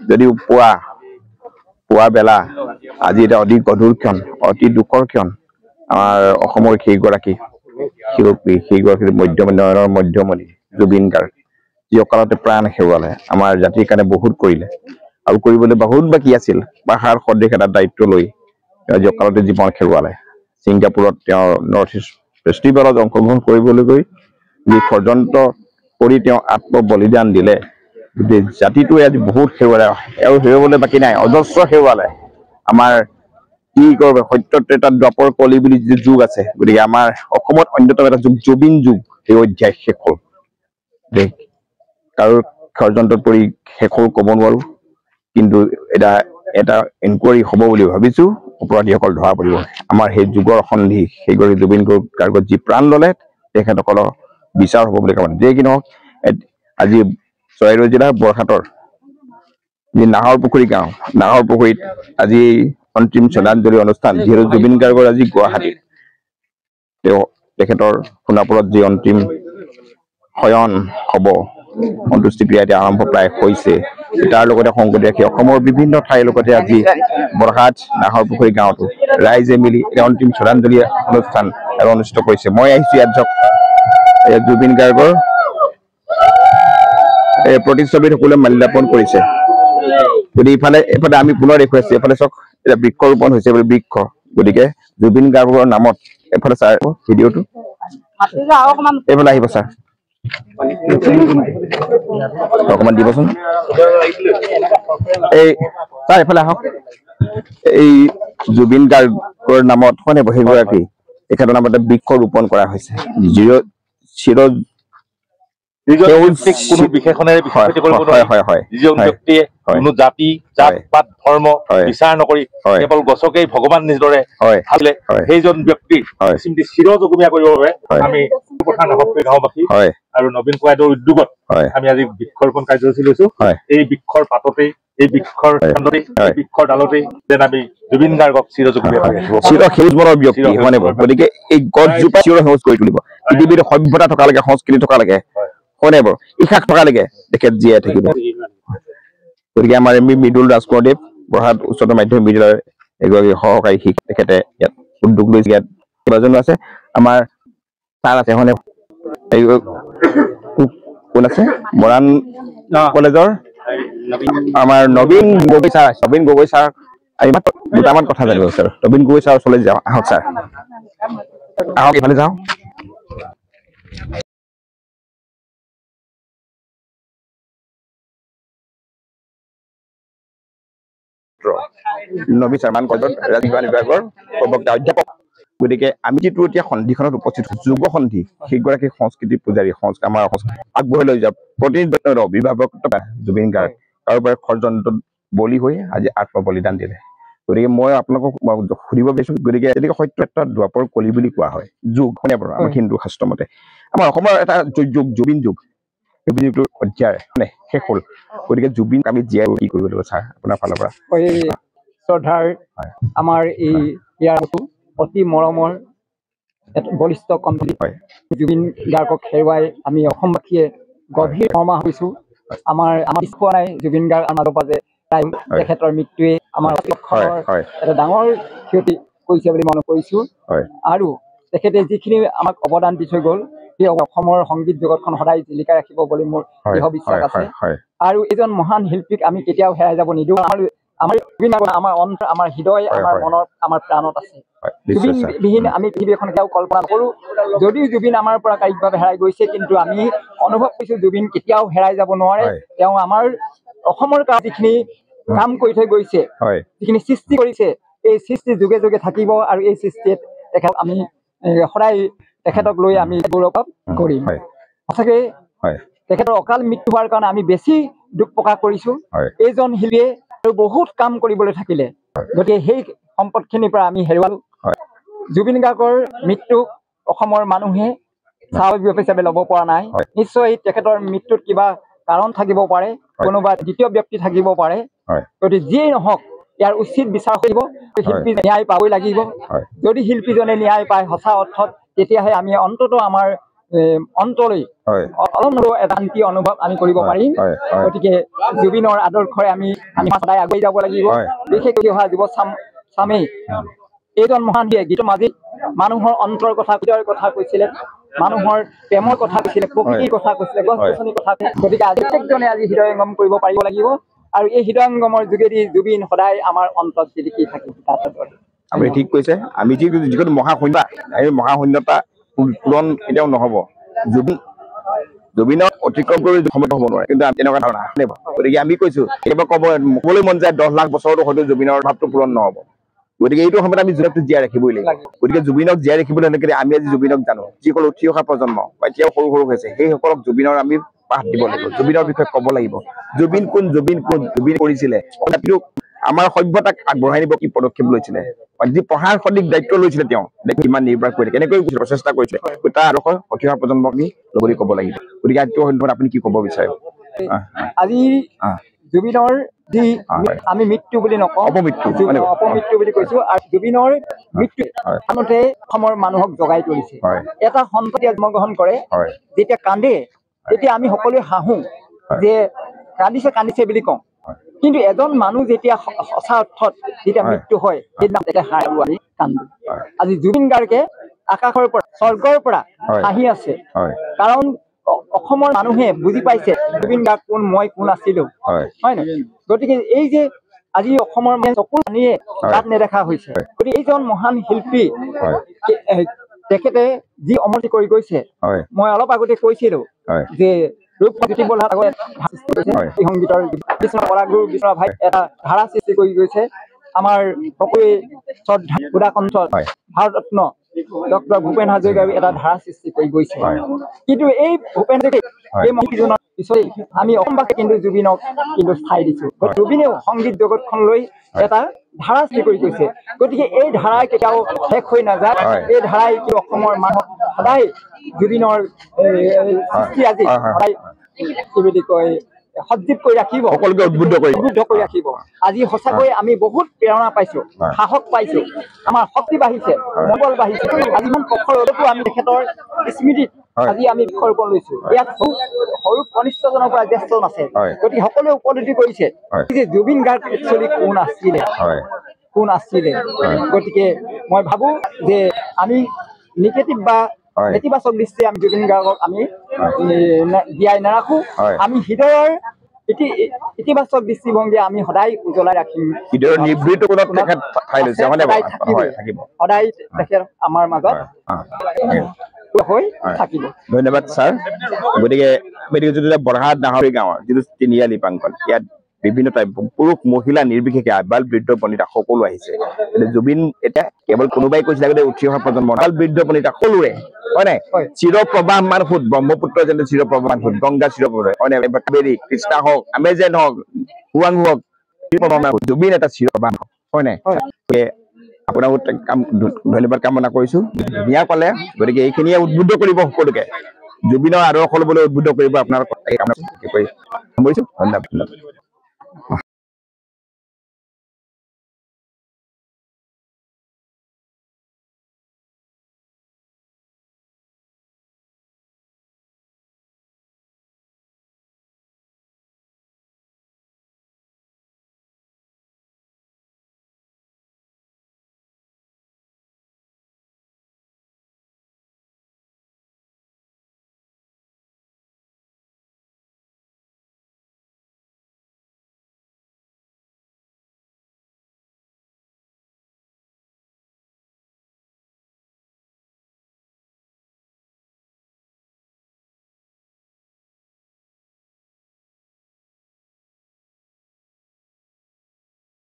যদি পুৱা বেলা আজি এটা অতি গধুৰ ক্ষণ অতি দুখৰ ক্ষণ আমাৰ অসমৰ সেইগৰাকী শিল্পী সেইগৰাকী মধ্যমণি জুবিন গাৰ্গ যি অকালতে প্ৰাণ হেৰুৱালে আমাৰ জাতিৰ কাৰণে বহুত কৰিলে আৰু কৰিবলৈ বহুত বাকী আছিল পাহাৰ সদৃশ এটা দায়িত্ব লৈ যি অকালতে জীৱন হেৰুৱালে ছিংগাপুৰত তেওঁ নৰ্থ ইষ্ট ফেষ্টিভেলত অংশগ্ৰহণ কৰিবলৈ গৈ যি ষড়যন্ত্ৰ কৰি তেওঁ আত্ম বলিদান দিলে গোটেই জাতিটোৱে আজি বহুত হেৰুৱালে আৰু হেৰুৱাবলৈ বাকী নাই অজস্ৰ হেৰুৱালে আমাৰ কি কৰিব সত্য ত্ৰেতা দ্বাপৰ কলি বুলি যি যুগ আছে গতিকে আমাৰ অসমত অন্যতম এটা যুগ জুবিন যুগ এই অধ্যায় শেষ হ'ল দেশ কাৰো ষড়যন্ত্ৰত পৰি শেষ হ'ল ক'ব নোৱাৰো কিন্তু এটা ইনকুৱাৰী হ'ব বুলি ভাবিছো অপৰাধীসকল ধৰা পৰিব আমাৰ সেই যুগৰ সন্ধি সেইগৰাকী জুবিন গাৰ্গত যি প্ৰাণ ল'লে তেখেতসকলৰ বিচাৰ হ'ব বুলি ক'ব যিয়ে কি নহওক আজি চৰাইদেউ জিলাৰ বৰহাটৰ যি নাহৰ পুখুৰী গাঁও নাহৰ পুখুৰীত আজি অন্তিম শ্ৰদ্ধাঞ্জলি অনুষ্ঠান যিহেতু জুবিন গাৰ্গৰ আজি গুৱাহাটীত তেখেতৰ সোণাপুৰত যি অন্তিম শয়ন হ'ব অন্ত্যেষ্টিক্ৰিয়া এতিয়া আৰম্ভ প্ৰায় হৈছে তাৰ লগতে সংগতি ৰাখি অসমৰ বিভিন্ন ঠাইৰ লগতে আজি বৰহাট নাহৰ পুখুৰী গাঁৱতো ৰাইজে মিলি এতিয়া অন্তিম শ্ৰদ্ধাঞ্জলি অনুষ্ঠান অনুষ্ঠিত কৰিছে মই আহিছো ইয়াত জুবিন গাৰ্গৰ প্ৰতিচ্ছবিত সকলোৱে মাল্যাৰ্পণ কৰিছে গতিকে এফালে আমি পুনৰ দেখুৱাইছো এফালে চাওক এতিয়া বৃক্ষ ৰোপণ হৈছে বুলি বৃক্ষ গতিকে জুবিন গাৰ্গৰ নামত এফালে ছাৰ ভিডিঅ'টো এইফালে আহিব ছাৰ অকমান দিবচোন এই ছাৰ এইফালে আহক এই জুবিন গাৰ্গৰ নামত কোনে সেইগৰাকী তেখেতৰ নামত বৃক্ষ ৰোপণ কৰা হৈছে কোনো বিশেষণেৰে যিজন ব্যক্তিয়ে কোনো জাতি জাত পাত ধৰ্ম বিচাৰ নকৰি কেৱল গছকেই ভগৱান নিজৰে ভাবিলে সেইজন ব্যক্তিৰ স্মৃতি চিৰজুগুমীয়া কৰিবৰ বাবে আমি গাঁওবাসী আৰু নবীন কোৱাইডৰ উদ্যোগত আমি আজি বৃক্ষৰোপণ কাৰ্যসূচী লৈছো এই বৃক্ষৰ পাততেই এই বৃক্ষৰ খণ্ডতেই বৃক্ষৰ ডালতেই যেন আমি জুবিন গাৰ্গক চিৰজুগুমীয়া সেউজ মনৰ ব্যক্তি মানে গতিকে এই গছজোপা চিৰ সেউজ কৰি তুলিব পৃথিৱীৰ সভ্যতা থকালৈকে সংস্কৃতি থকালৈকে হয় নাই বাৰু ইতিহাস থকালৈকে তেখেত জীয়াই থাকিব গতিকে আমাৰ মৃদুল ৰাজকোঁৱৰদেৱ বৰহাট উচ্চতৰ মাধ্যমিক বিদ্যালয়ৰ এগৰাকী সহকাৰী শিক্ষক তেখেতে ইয়াত উদ্যোগ লৈছে ইয়াত কেইবাজনো আছে আমাৰ ছাৰ আছে হয়নে কোন আছে মৰাণ কলেজৰ আমাৰ নবীন গগৈ ছাৰ আমি দুটামান কথা জানিব ছাৰ নবীন গগৈ ছাৰ ওচৰলৈ যাওঁ আহক ছাৰ আহক এইফালে যাওঁ নবী শৰ্মান কলেজৰ ৰাজবিজ্ঞান বিভাগৰ প্ৰবক্তা অধ্যাপক গতিকে আমি যিটো এতিয়া সন্ধিখনত উপস্থিত যুৱ সন্ধি সেইগৰাকী সংস্কৃতি পূজাৰী আমাৰ আগবঢ়াই লৈ যাওক প্ৰতিনিধিত্ব অভিভাৱকতা জুবিন গাৰ্গ কাৰোবাৰ ষড়যন্ত্ৰত বলি হৈ আজি আত্ম বলিদান দিলে গতিকে মই আপোনালোকক সুধিব বিচাৰিছো গতিকে এনেকৈ সত্য এটা দ্বাপৰ কলি বুলি কোৱা হয় যুগ শুনে বাৰু আমাৰ হিন্দু শাস্ত্ৰ মতে আমাৰ অসমৰ এটা যুগ জুবিন যুগ যুগটোৰ অধ্যায় মানে শেষ হ'ল গতিকে জুবিন আমি জীয়াই কি কৰিব লাগিব ছাৰ আপোনাৰ ফালৰ পৰা শ্ৰদ্ধাৰ আমাৰ এই ইয়াৰ অতি মৰমৰ বলিষ্ঠ কণ্ঠী জুবিন গাৰ্গক হেৰুৱাই আমি অসমবাসীয়ে গভীৰ শৰ্মা হৈছোঁ আমাৰ পোৱা নাই জুবিন গাৰ্গ আমাৰ মাজে প্ৰায় তেখেতৰ মৃত্যুৱে আমাৰ এটা ডাঙৰ ক্ষতি কৰিছে বুলি মনত কৰিছোঁ আৰু তেখেতে যিখিনি আমাক অৱদান দি থৈ গ'ল সেই অসমৰ সংগীত জগতখন সদায় জিলিকাই ৰাখিব বুলি মোৰ দৃঢ় বিশ্বাস আছে আৰু এজন মহান শিল্পীক আমি কেতিয়াও হেৰাই যাব নিদিওঁ আমাৰ অন্তৰ আমাৰ হৃদয় আমাৰ মনত আমাৰ প্ৰাণত আছে জুবিন বিহীন আমি পৃথিৱী এখন কেতিয়াও কল্পনা নকৰোঁ যদিও জুবিন আমাৰ পৰা কায়িকভাৱে হেৰাই গৈছে কিন্তু আমি অনুভৱ কৰিছোঁ জুবিন কেতিয়াও হেৰাই যাব নোৱাৰে তেওঁ আমাৰ অসমৰ কাৰণে যিখিনি কাম কৰি থৈ গৈছে যিখিনি সৃষ্টি কৰিছে এই সৃষ্টি যুগে যুগে থাকিব আৰু এই সৃষ্টিত তেখেত আমি সদায় তেখেতক লৈ আমি গৌৰৱ কৰিম সঁচাকে তেখেতৰ অকাল মৃত্যু হোৱাৰ কাৰণে আমি বেছি দুখ প্ৰকাশ কৰিছোঁ এইজন শিল্পীয়ে আৰু বহুত কাম কৰিবলৈ থাকিলে গতিকে সেই সম্পদখিনিৰ পৰা আমি হেৰুৱালো জুবিন গাৰ্গৰ মৃত্যুক অসমৰ মানুহে স্বাভাৱিক হিচাপে ল'ব পৰা নাই নিশ্চয় তেখেতৰ মৃত্যুত কিবা কাৰণ থাকিব পাৰে কোনোবা দ্বিতীয় ব্যক্তি থাকিব পাৰে গতিকে যিয়েই নহওক ইয়াৰ উচিত বিচাৰ কৰিব শিল্পী ন্যায় পাবই লাগিব যদি শিল্পীজনে ন্যায় পায় সঁচা অৰ্থত তেতিয়াহে আমি অন্ততঃ আমাৰ অন্তৰলৈ অলপ এটা শান্তি অনুভৱ আমি কৰিব পাৰিম। গতিকে জুবিনৰ আদৰ্শৰে আমি সদায় আগুৱাই যাব লাগিব। বিশেষকৈ অহা যুৱ চামেই এইজন মহান গীতৰ মাজত মানুহৰ অন্তৰ কথা হৃদয়ৰ কথা কৈছিলে, মানুহৰ প্ৰেমৰ কথা কৈছিলে, প্ৰকৃতিৰ কথা কৈছিলে, গছ গছনিৰ কথা কৈছিলে। গতিকে আজি প্ৰত্যেকজনে আজি হৃদয়ংগম কৰিব পাৰিব লাগিব আৰু এই হৃদয়ংগমৰ যোগেদি জুবিন সদায় আমাৰ অন্তৰত জিলিকি থাকিব। আপুনি ঠিক কৈছে। আমি যিকোনো মহাশূন্যতা এই মহাশূন্যতা পূৰণ কেতিয়াও নহ'ব। জুবিনক অতিক্ৰম কৰি সমৰ্থ হ'ব নোৱাৰে, কিন্তু তেনেকুৱা ধাৰণা। গতিকে আমি কৈছো কেতিয়াবা ক'বলৈ মন যায় 10 লাখ বছৰতো হয়তো জুবিনৰ ভাৱটো পূৰণ নহ'ব। গতিকে এইটো সময়ত আমি জুবিনক জীয়াই ৰাখিবই লাগিব। গতিকে জুবিনক জীয়াই ৰাখিবলৈ হ'লে আমি আজি জুবিনক জানো, যিসকল উঠি অহা প্ৰজন্ম বা এতিয়াও সৰু সৰু হৈছে সেইসকলক জুবিনৰ আমি পাঠ দিব লাগিব, জুবিনৰ বিষয়ে ক'ব লাগিব। জুবিন কোন, জুবিন কৰিছিলে, আমাৰ সভ্যতাক আগবঢ়াই নিব কি পদক্ষেপ লৈছিলে, যি পঢ়াৰ সঠিক দায়িত্ব লৈছিলে, তেওঁ কিমান নিৰ্বাহ কৰিলে, কেনেকৈ প্ৰচেষ্টা কৰিছিলে, তাৰ আদৰ্শ উঠি অহা প্ৰজন্মক আমি ল'বলৈ ক'ব লাগিব। গতিকে আজিৰ সন্দৰ্ভত আপুনি কি ক'ব বিচাৰে? আজি জুবিনৰ যি আমি মৃত্যু বুলি নকওঁ, অপমৃত্যু বুলি কৈছো। আৰু জুবিনৰ মৃত্যু আনহাতে অসমৰ মানুহক জগাই তুলিছে। এটা সন্ততি জন্মগ্ৰহণ কৰে, যেতিয়া কান্দে তেতিয়া আমি সকলোৱে হাঁহো যে কান্দিছে বুলি কওঁ, কিন্তু এজন মানুহ যেতিয়া সঁচা অৰ্থত যেতিয়া মৃত্যু হয় সেইদিনা তেতিয়া হাঁহো আমি কান্দো। আজি জুবিন গাৰ্গে আকাশৰ পৰা স্বৰ্গৰ পৰা হাঁহি আছে, কাৰণ অসমৰ মানুহে বুজি পাইছে জুবিন গাৰ্গ কোন, মই কোন আছিলো, হয় নে? গতিকে এই যে আজি অসমৰ চকু পানীয়ে তাত নেদেখা হৈছে। গতিকে এইজন মহান শিল্পী তেখেতে যি অমৃত কৰি গৈছে, মই অলপ আগতে কৈছিলো যে সংগীতৰ কলাগুৰু বিষ্ণু ভাই এটা ধাৰা সৃষ্টি কৰি গৈছে। আমাৰ সকলোৱে শ্ৰদ্ধা সুধাকণ্ঠ ভাৰতৰত্ন ডক্টৰ ভূপেন হাজৰিকাই এটা ধাৰা সৃষ্টি কৰি গৈছে। কিন্তু এই ভূপেন এই মহিলাজনৰ পিছতে আমি অসমবাসী কিন্তু জুবিনক কিন্তু ঠাই দিছো। জুবিনেও সংগীত জগতখনলৈ এটা ধাৰা সৃষ্টি কৰি গৈছে। গতিকে এই ধাৰাই কেতিয়াও শেষ হৈ নাযায়। এই ধাৰাই কি অসমৰ মানুহক সদায় জুবিনৰ সৃষ্টি আজি সদায় কি বুলি কয় সজীৱ কৰি ৰাখিব, সকলোকে উদ্বুদ্ধ কৰি ৰাখিব। আজি সঁচাকৈ আমি বহুত প্ৰেৰণা পাইছো, সাহস পাইছো, আমাৰ শক্তি বাঢ়িছে, মনোবল বাঢ়িছে। আজি ইমান প্ৰখৰ ৰ'দতো আমি তেখেতৰ স্মৃতিত আজি আমি বৃক্ষৰোপণ লৈছো। ইয়াত সৰু কনিষ্ঠজনৰ পৰা জ্যেষ্ঠজন আছে। গতিকে সকলোৱে উপলব্ধি কৰিছে যে জুবিন গাৰ্গ একচুৱেলি কোন আছিলে। গতিকে মই ভাবো যে আমি নিগেটিভ বা নেতিবাচক দৃষ্টিৰে আমি জুবিন গাৰ্গক আমি জীয়াই নাৰাখো। আমি হৃদয়ৰ ইতিবাচক দৃষ্টিভংগী আমি সদায় উজ্বলাই ৰাখিম। সদায় তেখেত আমাৰ মাজত হৈ থাকিব। ধন্যবাদ ছাৰ। গতিকে বৰহাট নাহৰী গাঁৱৰ যিটো তিনিআলি প্ৰাংগণ, ইয়াত বিভিন্ন পুৰুষ মহিলা নিৰ্বিশেষে আবাল বৃদ্ধ বনিতা সকলো আহিছে। জুবিন এতিয়া কেৱল কোনোবাই কৈছিলে আগতে উঠি অহা প্ৰজন্ম আবাল বৃদ্ধ বনিতা সকলোৰে, হয় নাই? চিৰপ্ৰবাহমান সোঁত, ব্ৰহ্মপুত্ৰ যেনে চিৰপ্ৰবাহমান সোঁত, গংগা চিৰপ্ৰবাহ, হয় নাই? কাবেৰী, কৃষ্ণা হওক, আমেজেন হওক, হুৱাং হওক, জুবিন এটা চিৰপ্ৰবাহ, হয় নাই? আপোনাক ধন্যবাদ কামনা কৰিছো। ধুনীয়া পালে, গতিকে এইখিনিয়ে উদ্বুদ্ধ কৰিব সকলোকে, জুবিনৰ আদৰ্শ ল'বলৈ উদ্বুদ্ধ কৰিব আপোনালোকক। সামৰিছো, ধন্যবাদ।